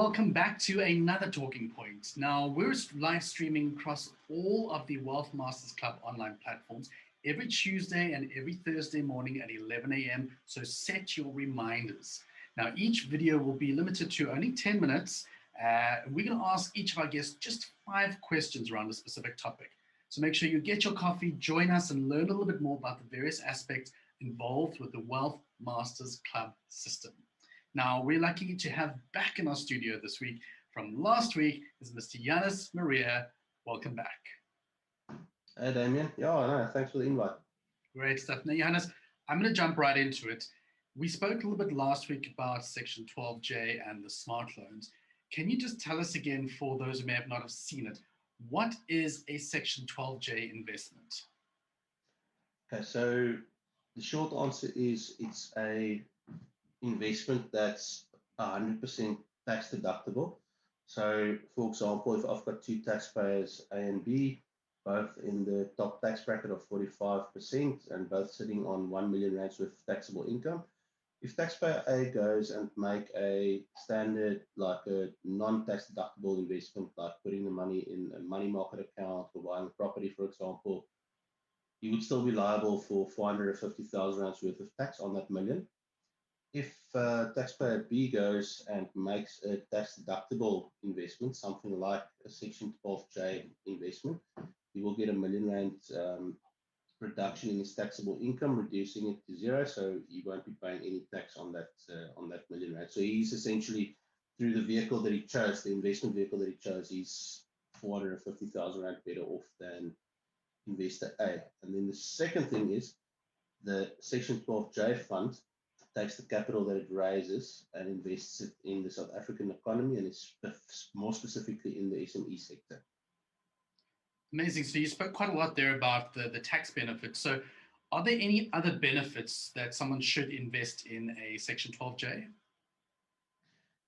welcome back to another Talking Point. Now, we're live streaming across all of the Wealth Masters Club online platforms every Tuesday and every Thursday morning at 11 a.m. So set your reminders. Now, each video will be limited to only 10 minutes. We're going to ask each of our guests just 5 questions around a specific topic. So make sure you get your coffee, join us, and learn a little bit more about the various aspects involved with the Wealth Masters Club system. Now, we're lucky to have back in our studio this week from last week is Mr. Yanis Maria. Welcome back. Hey, Damien. Yeah, no, thanks for the invite. Great stuff. Now, Yanis, I'm going to jump right into it. We spoke a little bit last week about Section 12J and the smart loans. Can you just tell us again, for those who may have not have seen it, what is a Section 12J investment? Okay, so the short answer is it's a investment that's 100% tax deductible. So, for example, if I've got 2 taxpayers, A and B, both in the top tax bracket of 45% and both sitting on 1 million rands worth of taxable income, if taxpayer A goes and make a standard, like a non-tax deductible investment, like putting the money in a money market account or buying a property, for example, you would still be liable for 450,000 rands worth of tax on that million. If taxpayer B goes and makes a tax deductible investment, something like a Section 12J investment, he will get a 1 million rand reduction in his taxable income, reducing it to 0, so he won't be paying any tax on that 1 million rand. So he's essentially, through the vehicle that he chose, the investment vehicle that he chose, he's 450,000 rand better off than investor A. And then the second thing is the Section 12J fund takes the capital that it raises and invests it in the South African economy, and it's more specifically in the SME sector. Amazing. So you spoke quite a lot there about the tax benefits. So are there any other benefits that someone should invest in a Section 12J?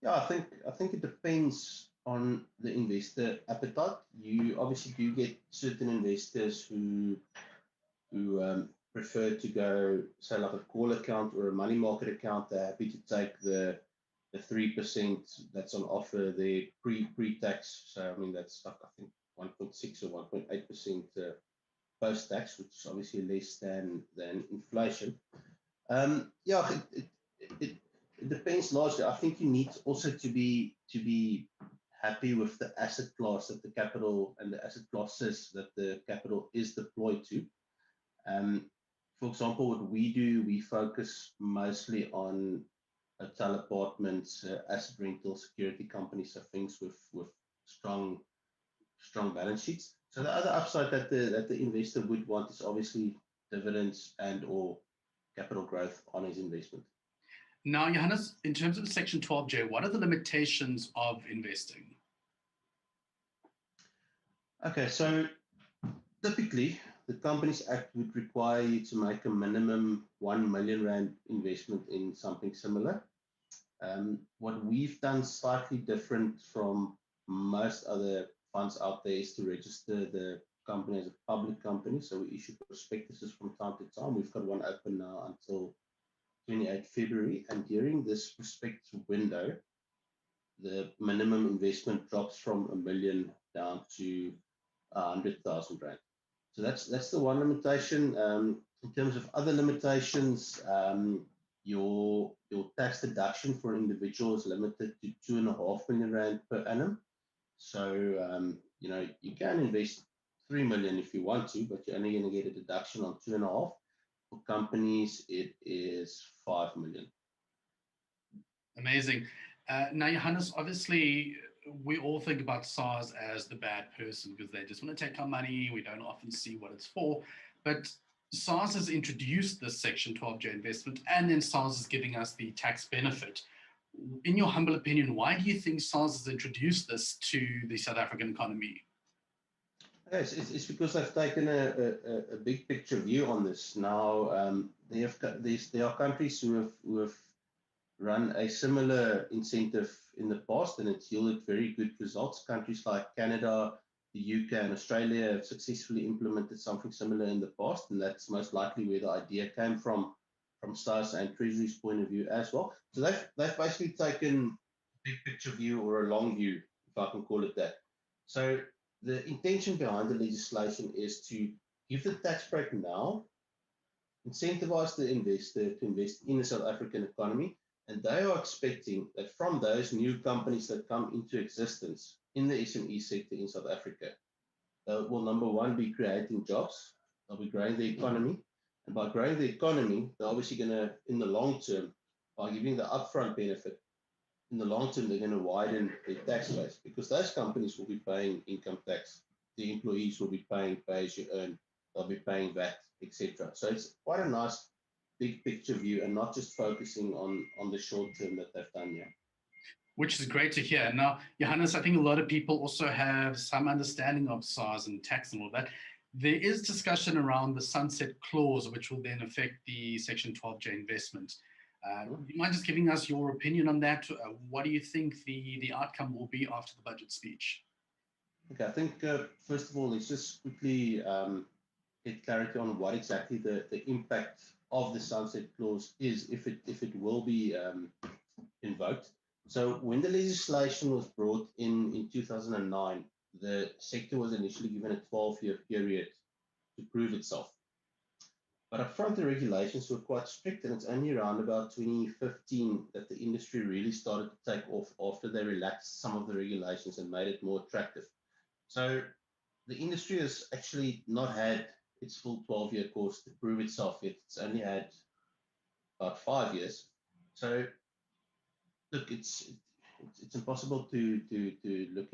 Yeah, I think it depends on the investor appetite. You obviously do get certain investors who prefer to go, say, like a call account or a money market account. They're happy to take the 3% that's on offer there pre-tax. So I mean that's like, I think 1.6 or 1.8% post-tax, which is obviously less than inflation. Yeah, it depends largely. I think you need also to be happy with the asset class that the capital and the asset classes that the capital is deployed to. For example, what we do, we focus mostly on hotel apartments, asset rental, security companies, so things with strong balance sheets. So the other upside that the investor would want is obviously dividends and or capital growth on his investment. Now, Johannes, in terms of Section 12J, what are the limitations of investing? Okay, so typically, the Companies Act would require you to make a minimum 1 million rand investment in something similar. What we've done slightly different from most other funds out there is to register the company as a public company. So we issue prospectuses from time to time. We've got one open now until 28 February. And during this prospectus window, the minimum investment drops from 1 million down to 100,000 rand. So that's the one limitation. In terms of other limitations, your tax deduction for an individual is limited to 2.5 million rand per annum. So you can invest 3 million if you want to, but you're only going to get a deduction on 2.5. For companies, it is 5 million. Amazing. Now, Johannes, obviously, we all think about SARS as the bad person because they just want to take our money. We don't often see what it's for. But SARS has introduced this Section 12J investment, and then SARS is giving us the tax benefit. In your humble opinion, why do you think SARS has introduced this to the South African economy? Yes, it's because they've taken a big picture view on this. Now, there are countries who have run a similar incentive in the past, and it's yielded very good results. Countries like Canada, the UK, and Australia have successfully implemented something similar in the past, and that's most likely where the idea came from SARS and Treasury's point of view as well. So they've basically taken big picture view or a long view, if I can call it that. So the intention behind the legislation is to give the tax break now, incentivize the investor to invest in the South African economy, and they are expecting that from those new companies that come into existence in the SME sector in South Africa, they will, number one, be creating jobs, they'll be growing the economy, and by growing the economy, they're obviously going to, in the long term, by giving the upfront benefit, in the long term, they're going to widen their tax base because those companies will be paying income tax. The employees will be paying pay as you earn. They'll be paying VAT, etc. So it's quite a nice big picture view and not just focusing on the short term that they've done here. Which is great to hear. Now, Johannes, I think a lot of people also have some understanding of SARS and tax and all that. There is discussion around the sunset clause, which will then affect the Section 12J investment. Do you mind just giving us your opinion on that? What do you think the outcome will be after the budget speech? Okay, I think first of all, let's just quickly get clarity on what exactly the impact of the sunset clause is, if it will be invoked. So when the legislation was brought in 2009, the sector was initially given a 12-year period to prove itself. But upfront, the regulations were quite strict, and it's only around about 2015 that the industry really started to take off after they relaxed some of the regulations and made it more attractive. So the industry has actually not had its full 12-year course to prove itself yet. It's only had about 5 years. So look, it's impossible to look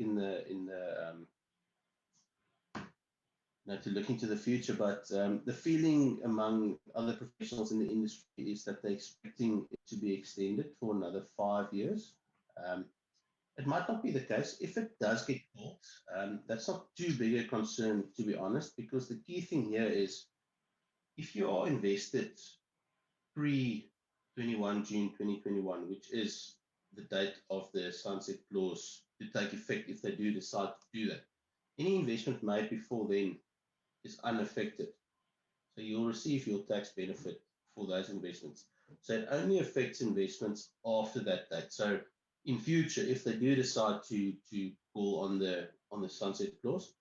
to look into the future, but the feeling among other professionals in the industry is that they're expecting it to be extended for another 5 years. It might not be the case. If it does get caught, that's not too big a concern, to be honest, because the key thing here is if you are invested pre-21 June 2021, which is the date of the sunset clause to take effect if they do decide to do that, any investment made before then is unaffected. So you'll receive your tax benefit for those investments. So it only affects investments after that date. So in future, if they do decide to call on the sunset clause,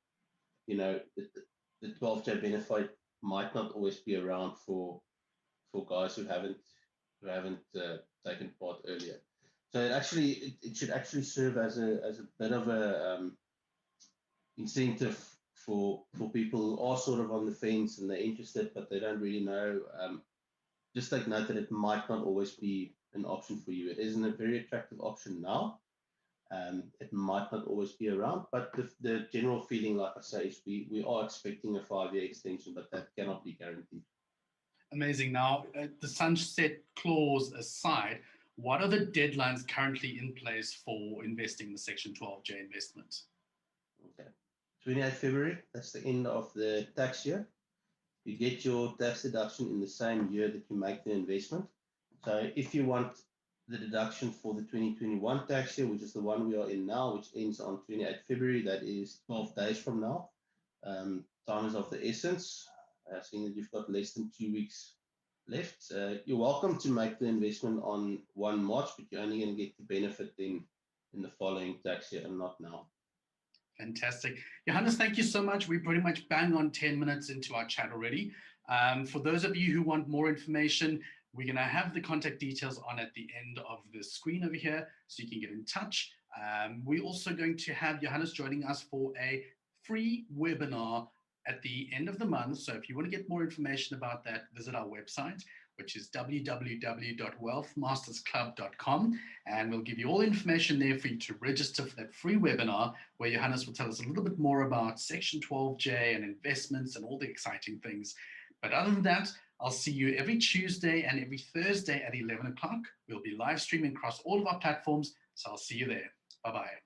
you know, the 12J benefit might not always be around for guys who haven't taken part earlier. So it should actually serve as a bit of a incentive for people who are sort of on the fence and they're interested, but they don't really know. Just take note that it might not always be an option for you. It isn't a very attractive option now. It might not always be around, but the general feeling, like I say, is we are expecting a 5-year extension, but that cannot be guaranteed. Amazing. Now, the sunset clause aside, what are the deadlines currently in place for investing the Section 12J investment? Okay. 28 February, that's the end of the tax year. You get your tax deduction in the same year that you make the investment. So if you want the deduction for the 2021 tax year, which is the one we are in now, which ends on 28 February, that is 12 days from now. Time is of the essence. Seeing that you've got less than 2 weeks left, you're welcome to make the investment on 1 March, but you're only going to get the benefit then in the following tax year and not now. Fantastic. Johannes, thank you so much. We pretty much bang on 10 minutes into our chat already. For those of you who want more information, we're going to have the contact details on at the end of the screen over here, so you can get in touch. We're also going to have Johannes joining us for a free webinar at the end of the month. So if you want to get more information about that, visit our website, which is www.wealthmastersclub.com. And we'll give you all the information there for you to register for that free webinar, where Johannes will tell us a little bit more about Section 12J and investments and all the exciting things. But other than that, I'll see you every Tuesday and every Thursday at 11 o'clock. We'll be live streaming across all of our platforms. So I'll see you there. Bye-bye.